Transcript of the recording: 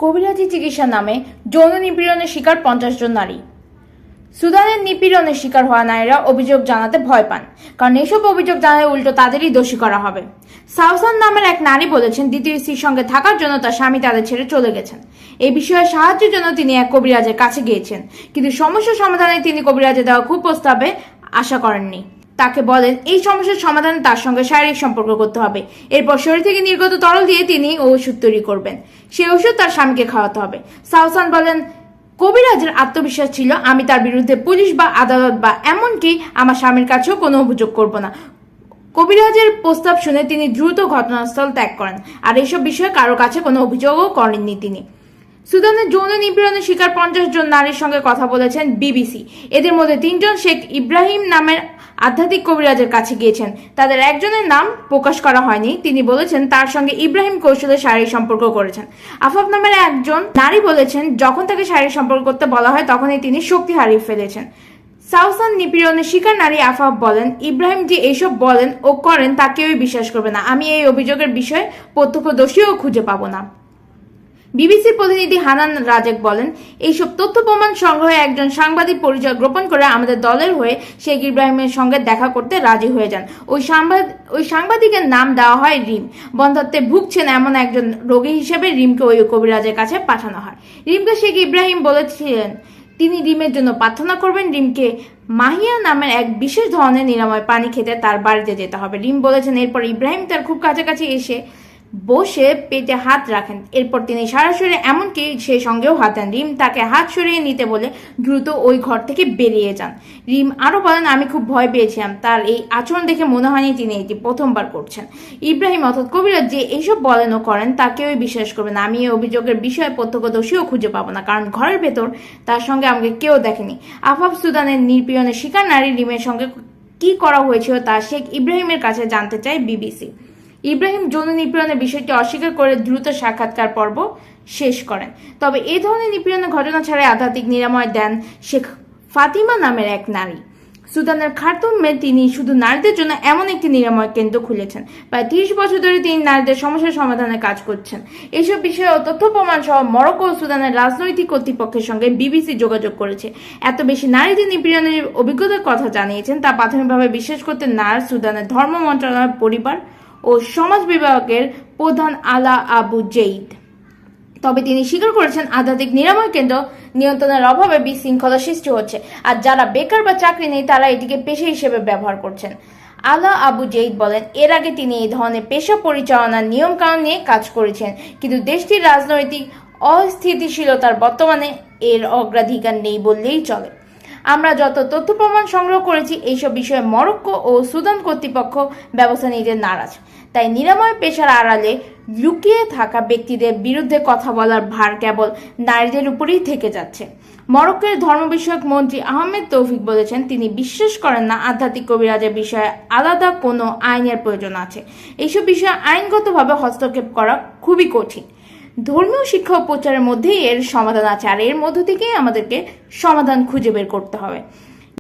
কবিরাজি চিকিৎসা নামে যৌন নিপীড়নের শিকার 50 জন নারী। সুদানের নিপীড়নের শিকার হওয়া নারীরা অভিযোগ জানাতে ভয় পান, কারণ এসব অভিযোগ জানালে উল্টো তাদেরই দোষী করা হবে। সাউসান নামের এক নারী বলেছেন, দ্বিতীয় স্ত্রীর সঙ্গে থাকার জন্য তার স্বামী তাদের ছেড়ে চলে গেছেন। এই বিষয়ে সাহায্যের জন্য তিনি এক কবিরাজের কাছে গিয়েছেন, কিন্তু সমস্যা সমাধানে তিনি কবিরাজের দেওয়া প্রস্তাবে আশা করেননি। তাকে বলেন এই সমস্যার সমাধানে তার সঙ্গে শারীরিক সম্পর্ক করতে হবে, এরপর শরীর থেকে নির্গত তরল দিয়ে তিনি ওষুধ তৈরি করবেন, সেই ওষুধ তার স্বামীকে খাওয়াতে হবে। সাউসান বলেন, কবিরাজের আত্মবিশ্বাস ছিল, আমি তার বিরুদ্ধে পুলিশ বা আদালত বা এমনকি আমার স্বামীর কাছেও কোনো অভিযোগ করব না। কবিরাজের প্রস্তাব শুনে তিনি দ্রুত ঘটনাস্থল ত্যাগ করেন, আর এসব বিষয়ে কারো কাছে কোনো অভিযোগও করেননি তিনি। সুদানের যৌন নিপীড়নের শিকার 50 জন নারীর সঙ্গে কথা বলেছেন বিবিসি। এদের মধ্যে 3 জন শেখ ইব্রাহিম নামের আধ্যাত্মিক কবিরাজের কাছে গিয়েছেন। তাদের একজনের নাম প্রকাশ করা হয়নি। তিনি বলেছেন তার সঙ্গে ইব্রাহিম কৌশলে শারীরিক সম্পর্ক করেছেন। আফাফ নামের একজন নারী বলেছেন, যখন তাকে শারীরিক সম্পর্ক করতে বলা হয় তখনই তিনি শক্তি হারিয়ে ফেলেছেন। সাউসান নিপীড়নের শিকার নারী আফাফ বলেন, ইব্রাহিম যে এইসব বলেন ও করেন তা কেউই বিশ্বাস করবে না। আমি এই অভিযোগের বিষয়ে প্রত্যক্ষদর্শীও খুঁজে পাবো না। বিবিসির প্রতিনিধি হানান রাজেক বলেন, এইসব তথ্য প্রমাণ সংগ্রহে একজন সাংবাদিক পরিচয় গোপন করে আমাদের দলের হয়ে শেখ ইব্রাহিমের সঙ্গে দেখা করতে রাজি হয়ে যান। ওই সাংবাদিকের নাম দেওয়া হয় রিম। বন্ধ্যাত্বে ভুগছেন এমন একজন রোগী হিসেবে রিমকে ওই কবিরাজের কাছে পাঠানো হয়। রিমকে শেখ ইব্রাহিম বলেছিলেন তিনি রিমের জন্য প্রার্থনা করবেন। রিমকে মাহিয়া নামের এক বিশেষ ধরনের নিরাময় পানি খেতে তার বাড়িতে যেতে হবে। রিম বলেছেন, এরপর ইব্রাহিম তার খুব কাছাকাছি এসে বসে পেটে হাত রাখেন, এরপর তিনি সরাসরি এমনকি সেই সঙ্গেও হাত দেন। রিম তাকে হাত সরিয়ে নিতে বলে দ্রুত ওই ঘর থেকে বেরিয়ে যান। রিম আরো বলেন, আমি খুব ভয় পেয়েছিলাম, তার এই আচরণ দেখে মনে হয়নি তিনি এটি প্রথমবার করছেন। ইব্রাহিম অর্থাৎ কবিরাজ যে এইসব বলেন ও করেন তা কেউই বিশ্বাস করবে না। আমি এই অভিযোগের বিষয়ে প্রত্যক্ষদর্শীও খুঁজে পাবো না, কারণ ঘরের ভেতর তার সঙ্গে আমাকে কেউ দেখেনি। আফাফ সুদানের নিপীড়নের শিকার নারী রিমের সঙ্গে কি করা হয়েছিল তা শেখ ইব্রাহিমের কাছে জানতে চায় বিবিসি। ইব্রাহিম যৌন নিপীড়নের বিষয়টি অস্বীকার করে দ্রুত সাক্ষাৎকার পর্ব শেষ করেন। তবে এই ধরনের নিপীড়নের ঘটনা ছাড়াই আধ্যাত্মিক নিরাময় দেন শেখ ফাতিমা নামের এক নারী। সুদানের খার্তুমে তিনি শুধু নারীদের জন্য এমন একটি নিরাময় কেন্দ্র খুলেছেন। প্রায় 30 বছর ধরে তিনি নারীদের সমস্যার সমাধানে কাজ করছেন। এইসব বিষয়ে তথ্য প্রমাণ সহ মরক্কো ও সুদানের রাজনৈতিক কর্তৃপক্ষের সঙ্গে বিবিসি যোগাযোগ করেছে। এত বেশি নারীদের নিপীড়নের অভিজ্ঞতার কথা জানিয়েছেন তা প্রাথমিকভাবে বিশ্বাস করতে নার সুদানের ধর্ম মন্ত্রণালয়ের পরিবার ও সমাজ বিভাগের প্রধান আলা আবু জেইদ। তবে তিনি স্বীকার করেছেন আধ্যাত্মিক নিরাময় কেন্দ্র নিয়ন্ত্রণের অভাবে বিশৃঙ্খলা সৃষ্টি হচ্ছে, আর যারা বেকার বা চাকরি নেই তারা এটিকে পেশা হিসেবে ব্যবহার করছেন। আলা আবু জেইদ বলেন, এর আগে তিনি এই ধরনের পেশা পরিচালনার নিয়ম কানুন নিয়ে কাজ করেছেন, কিন্তু দেশটির রাজনৈতিক অস্থিতিশীলতার বর্তমানে এর অগ্রাধিকার নেই বললেই চলে। আমরা যত তথ্য প্রমাণ সংগ্রহ করেছি এইসব বিষয়ে মরক্কো ও সুদান কর্তৃপক্ষ ব্যবস্থা নিতে নারাজ। তাই নিরাময় পেশার আড়ালে লুকিয়ে থাকা ব্যক্তিদের বিরুদ্ধে কথা বলার ভার কেবল নারীদের উপরেই থেকে যাচ্ছে। মরক্কোর ধর্ম বিষয়ক মন্ত্রী আহমেদ তৌফিক বলেছেন, তিনি বিশ্বাস করেন না আধ্যাত্মিক কবিরাজের বিষয়ে আলাদা কোনো আইনের প্রয়োজন আছে। এইসব বিষয়ে আইনগতভাবে হস্তক্ষেপ করা খুবই কঠিন। ধর্মীয় শিক্ষা ও প্রচারের মধ্যেই এর সমাধান আছে, আর এর মধ্য থেকেই আমাদেরকে সমাধান খুঁজে বের করতে হবে।